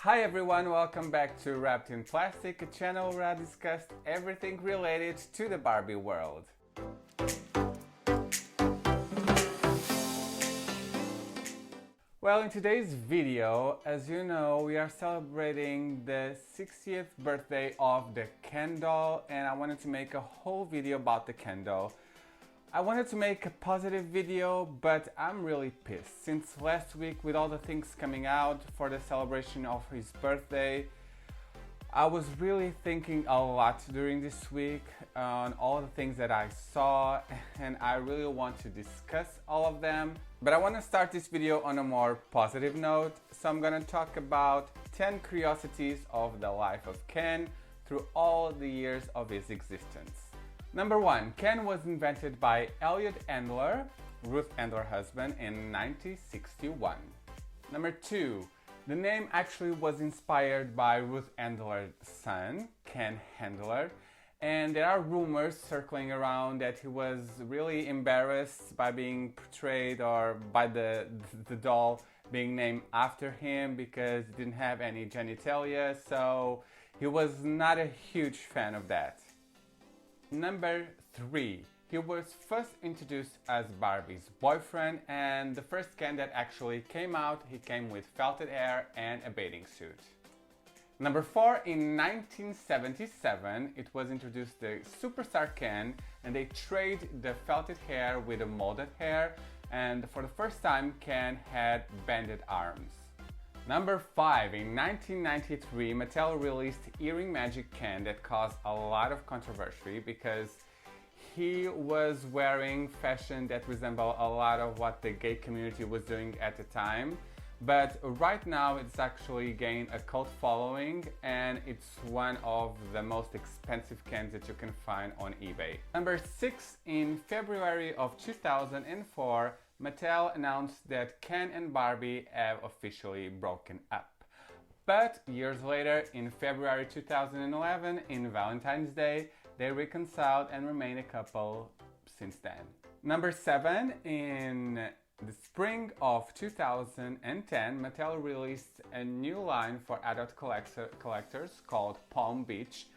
Hi everyone, welcome back to Wrapped in Plastic, a channel where I discuss everything related to the Barbie world. Well, in today's video, as you know, we are celebrating the 60th birthday of the Ken doll, and I wanted to make a whole video about the Ken doll. I wanted to make a positive video, but I'm really pissed. Since last week, with all the things coming out for the celebration of his birthday, I was really thinking a lot during this week on all the things that I saw, and I really want to discuss all of them. But I want to start this video on a more positive note, so I'm gonna talk about 10 curiosities of the life of Ken through all the years of his existence. Number 1. Ken was invented by Elliot Endler, Ruth Endler's husband, in 1961. Number 2. The name actually was inspired by Ruth Endler's son, Ken Handler, and there are rumors circling around that he was really embarrassed by being portrayed or by the doll being named after him because he didn't have any genitalia, so he was not a huge fan of that. Number 3. He was first introduced as Barbie's boyfriend, and the first Ken that actually came out, he came with felted hair and a bathing suit. Number 4. In 1977, it was introduced the Superstar Ken, and they traded the felted hair with the molded hair, and for the first time, Ken had banded arms. Number 5. In 1993, Mattel released Earring Magic Ken that caused a lot of controversy because he was wearing fashion that resembled a lot of what the gay community was doing at the time. But right now it's actually gained a cult following, and it's one of the most expensive Kens that you can find on eBay. Number 6. In February of 2004, Mattel announced that Ken and Barbie have officially broken up. But years later, in February 2011, in Valentine's Day, they reconciled and remain a couple since then. Number 7. In the spring of 2010, Mattel released a new line for adult collectors called Palm Beach,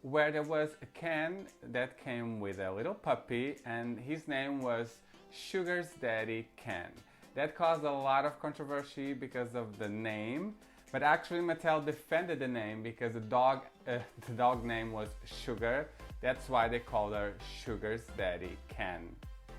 where there was a Ken that came with a little puppy, and his name was Sugar's Daddy Ken. That caused a lot of controversy because of the name, but actually Mattel defended the name because the dog name was Sugar. That's why they called her Sugar's Daddy Ken.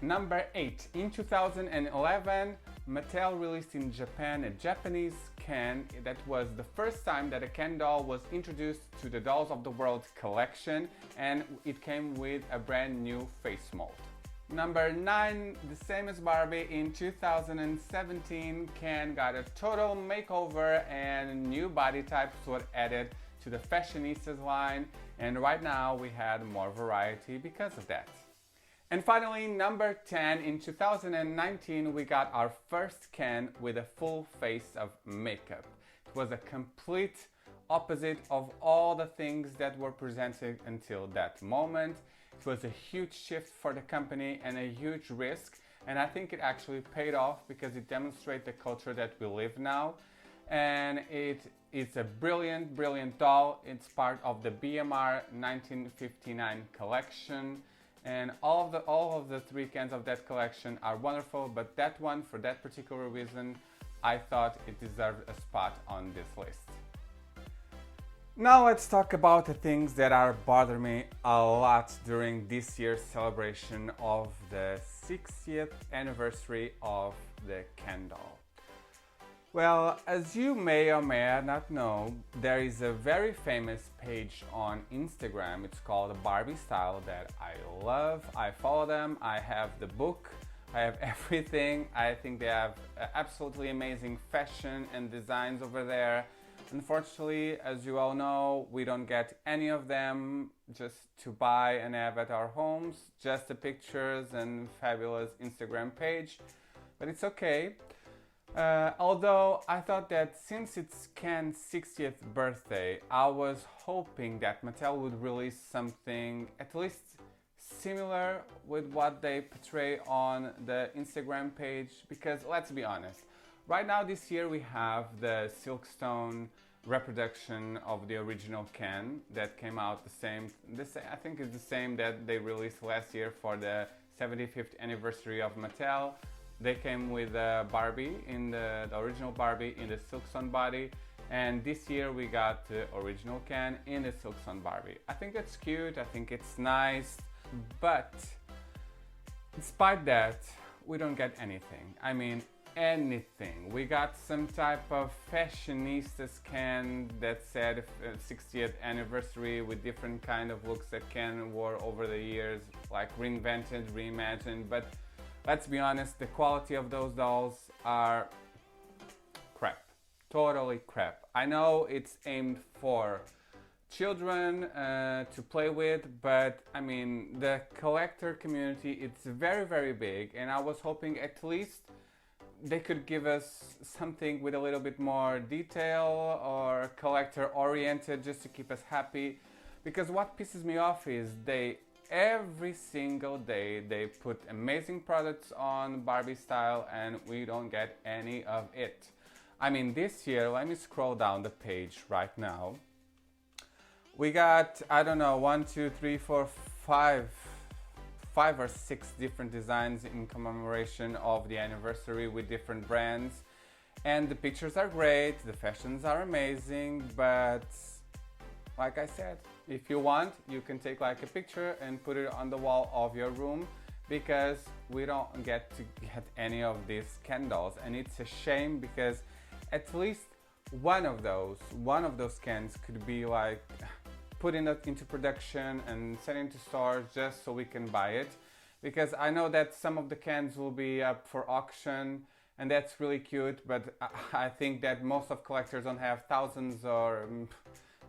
Number 8. In 2011, Mattel released in Japan a Japanese Ken. That was the first time that a Ken doll was introduced to the Dolls of the World collection, and it came with a brand new face mold. Number 9, the same as Barbie, in 2017, Ken got a total makeover and new body types were added to the Fashionistas line, and right now we had more variety because of that. And finally, number 10, in 2019, we got our first Ken with a full face of makeup. It was a complete opposite of all the things that were presented until that moment. It was a huge shift for the company and a huge risk, and I think it actually paid off because it demonstrates the culture that we live now. And it's a brilliant, brilliant doll. It's part of the BMR 1959 collection, and all of the 3 Kens of that collection are wonderful, but that one, for that particular reason, I thought it deserved a spot on this list. Now let's talk about the things that are bothering me a lot during this year's celebration of the 60th anniversary of the Ken doll. Well, as you may or may not know, there is a very famous page on Instagram. It's called Barbie Style that I love. I follow them. I have the book. I have everything. I think they have absolutely amazing fashion and designs over there. Unfortunately, as you all know, we don't get any of them just to buy and have at our homes, just the pictures and fabulous Instagram page, but it's okay. Although I thought that since it's Ken's 60th birthday, I was hoping that Mattel would release something at least similar with what they portray on the Instagram page, because let's be honest, right now this year we have the Silkstone reproduction of the original Ken that came out the same. This I think is the same that they released last year for the 75th anniversary of Mattel. They came with Barbie in the original Barbie in the Silksong body, and this year we got the original Ken in the Silksong Barbie. I think it's cute. I think it's nice, but despite that, we don't get anything. I mean, anything. We got some type of fashionistas Ken that said 60th anniversary with different kind of looks that Ken wore over the years, like reinvented, reimagined. But let's be honest, the quality of those dolls are crap. Totally crap. I know it's aimed for children to play with, but I mean, the collector community, it's very, very big, and I was hoping at least they could give us something with a little bit more detail or collector oriented, just to keep us happy. Because what pisses me off is every single day they put amazing products on Barbie style and we don't get any of it. I mean, this year, let me scroll down the page right now. We got, I don't know, 5 or 6 different designs in commemoration of the anniversary with different brands, and the pictures are great, the fashions are amazing, but like I said, if you want, you can take like a picture and put it on the wall of your room, because we don't get to get any of these Ken dolls, and it's a shame because at least one of those Kens could be like put into production and sent into stores just so we can buy it, because I know that some of the Kens will be up for auction and that's really cute, but I think that most of collectors don't have thousands or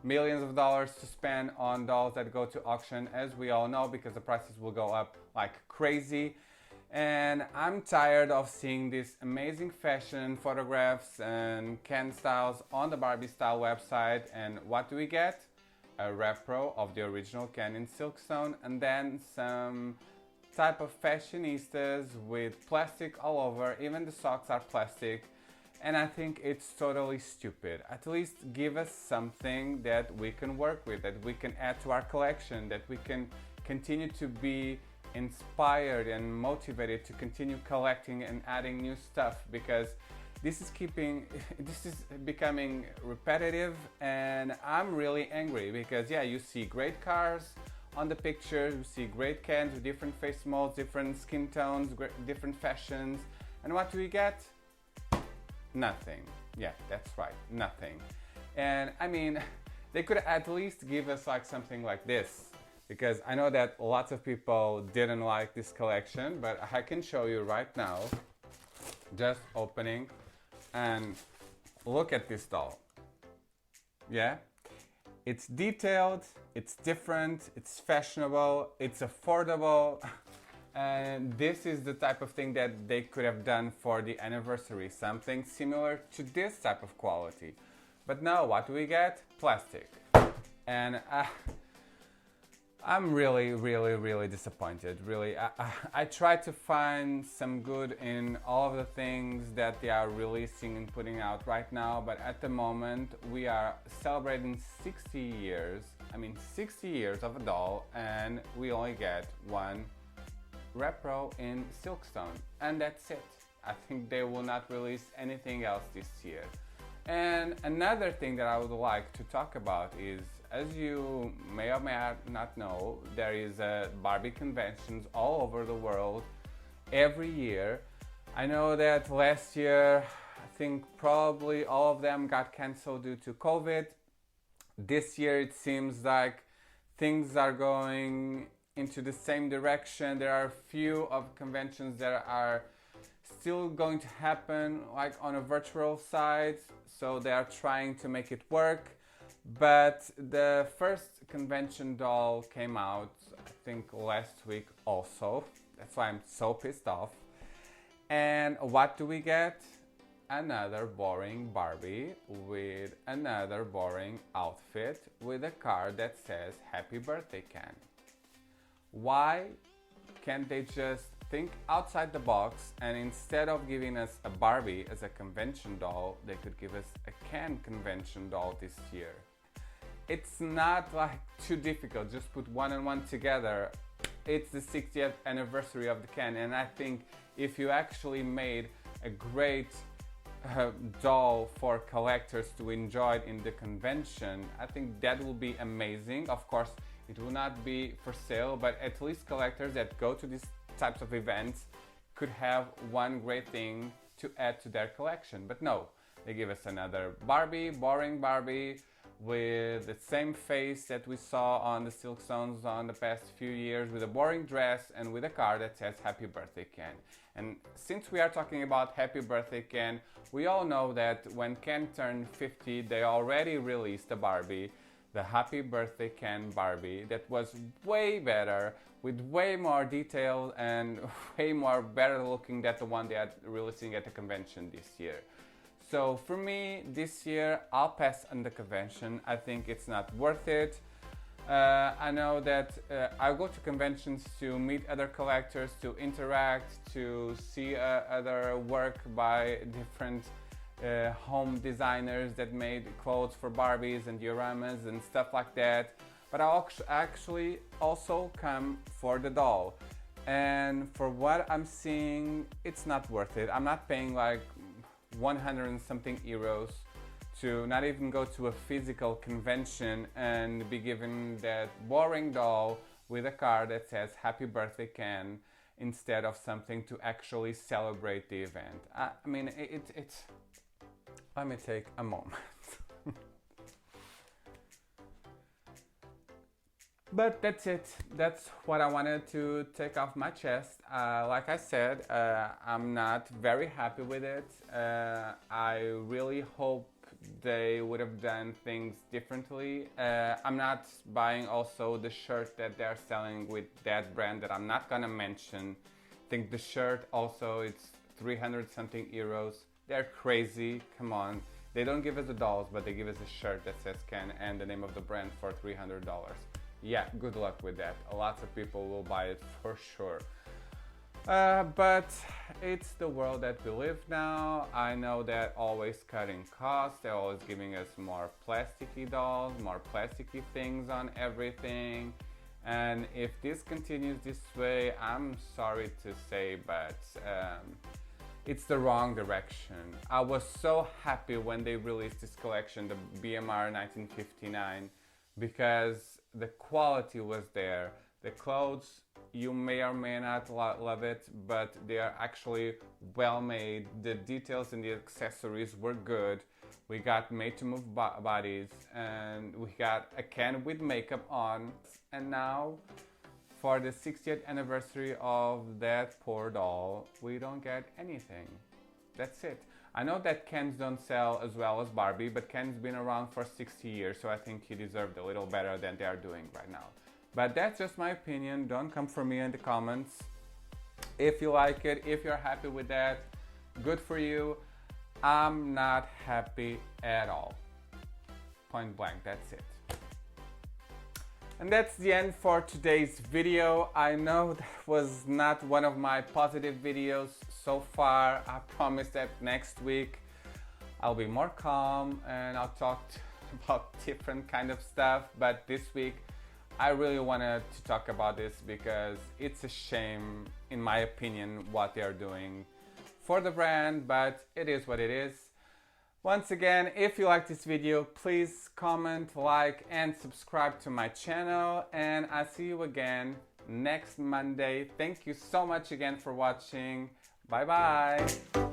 millions of dollars to spend on dolls that go to auction, as we all know, because the prices will go up like crazy. And I'm tired of seeing these amazing fashion photographs and Ken styles on the Barbie Style website, and what do we get? A repro of the original Ken in Silkstone, and then some type of fashionistas with plastic all over. Even the socks are plastic, and I think it's totally stupid. At least give us something that we can work with, that we can add to our collection, that we can continue to be inspired and motivated to continue collecting and adding new stuff, because this is becoming repetitive, and I'm really angry because yeah, you see great cars on the picture, you see great Kens with different face molds, different skin tones, different fashions, and what do we get? Nothing. Yeah, that's right, nothing. And I mean, they could at least give us like something like this, because I know that lots of people didn't like this collection, but I can show you right now, just opening, and look at this doll. Yeah, it's detailed, it's different, it's fashionable, it's affordable, and this is the type of thing that they could have done for the anniversary, something similar to this type of quality. But no, what do we get? Plastic. And I'm really disappointed. Really, I try to find some good in all of the things that they are releasing and putting out right now, but at the moment we are celebrating 60 years. I mean, 60 years of a doll, and we only get one repro in Silkstone, and that's it. I think they will not release anything else this year. And another thing that I would like to talk about is, as you may or may not know, there is Barbie conventions all over the world every year. I know that last year, I think probably all of them got cancelled due to COVID. This year it seems like things are going into the same direction. There are a few of conventions that are still going to happen like on a virtual side, so they are trying to make it work. But the first convention doll came out, I think last week also. That's why I'm so pissed off. And what do we get? Another boring Barbie with another boring outfit with a card that says Happy Birthday Ken. Why can't they just think outside the box, and instead of giving us a Barbie as a convention doll, they could give us a Ken convention doll this year. It's not like too difficult, just put one and one together. It's the 60th anniversary of the Ken, and I think if you actually made a great doll for collectors to enjoy it in the convention, I think that will be amazing. Of course, it will not be for sale, but at least collectors that go to these types of events could have one great thing to add to their collection. But no, they give us another Barbie, boring Barbie, with the same face that we saw on the Silkstones on the past few years, with a boring dress and with a card that says Happy Birthday Ken. And since we are talking about Happy Birthday Ken, we all know that when Ken turned 50, they already released a Barbie, the Happy Birthday Ken Barbie, that was way better, with way more detail and way more better looking than the one they are releasing at the convention this year. So for me, this year, I'll pass on the convention. I think it's not worth it. I know that I go to conventions to meet other collectors, to interact, to see other work by different home designers that made clothes for Barbies and dioramas and stuff like that. But I actually also come for the doll. And for what I'm seeing, it's not worth it. I'm not paying like 100 and something euros to not even go to a physical convention and be given that boring doll with a card that says Happy Birthday Ken instead of something to actually celebrate the event. I mean, it's... Let me take a moment. But that's it. That's what I wanted to take off my chest. Like I said, I'm not very happy with it. I really hope they would have done things differently. I'm not buying also the shirt that they're selling with that brand that I'm not gonna mention. I think the shirt also, it's 300 something euros. They're crazy, come on. They don't give us the dolls, but they give us a shirt that says Ken and the name of the brand for $300. Yeah, good luck with that. Lots of people will buy it for sure. But it's the world that we live now. I know that always cutting costs, they're always giving us more plasticky dolls, more plasticky things on everything. And if this continues this way, I'm sorry to say, but it's the wrong direction. I was so happy when they released this collection, the BMR 1959, because the quality was there. The clothes, you may or may not love it, but they are actually well made. The details and the accessories were good. We got made to move bodies, and we got a Ken with makeup on. And now, for the 60th anniversary of that poor doll, we don't get anything. That's it. I know that Kens don't sell as well as Barbie, but Ken's been around for 60 years, so I think he deserved a little better than they are doing right now. But that's just my opinion. Don't come for me in the comments. If you like it, if you're happy with that, good for you. I'm not happy at all. Point blank, that's it. And that's the end for today's video. I know that was not one of my positive videos so far. I promise that next week I'll be more calm and I'll talk about different kind of stuff. But this week I really wanted to talk about this because it's a shame, in my opinion, what they are doing for the brand, but it is what it is. Once again, if you like this video, please comment, like, and subscribe to my channel. And I'll see you again next Monday. Thank you so much again for watching. Bye bye.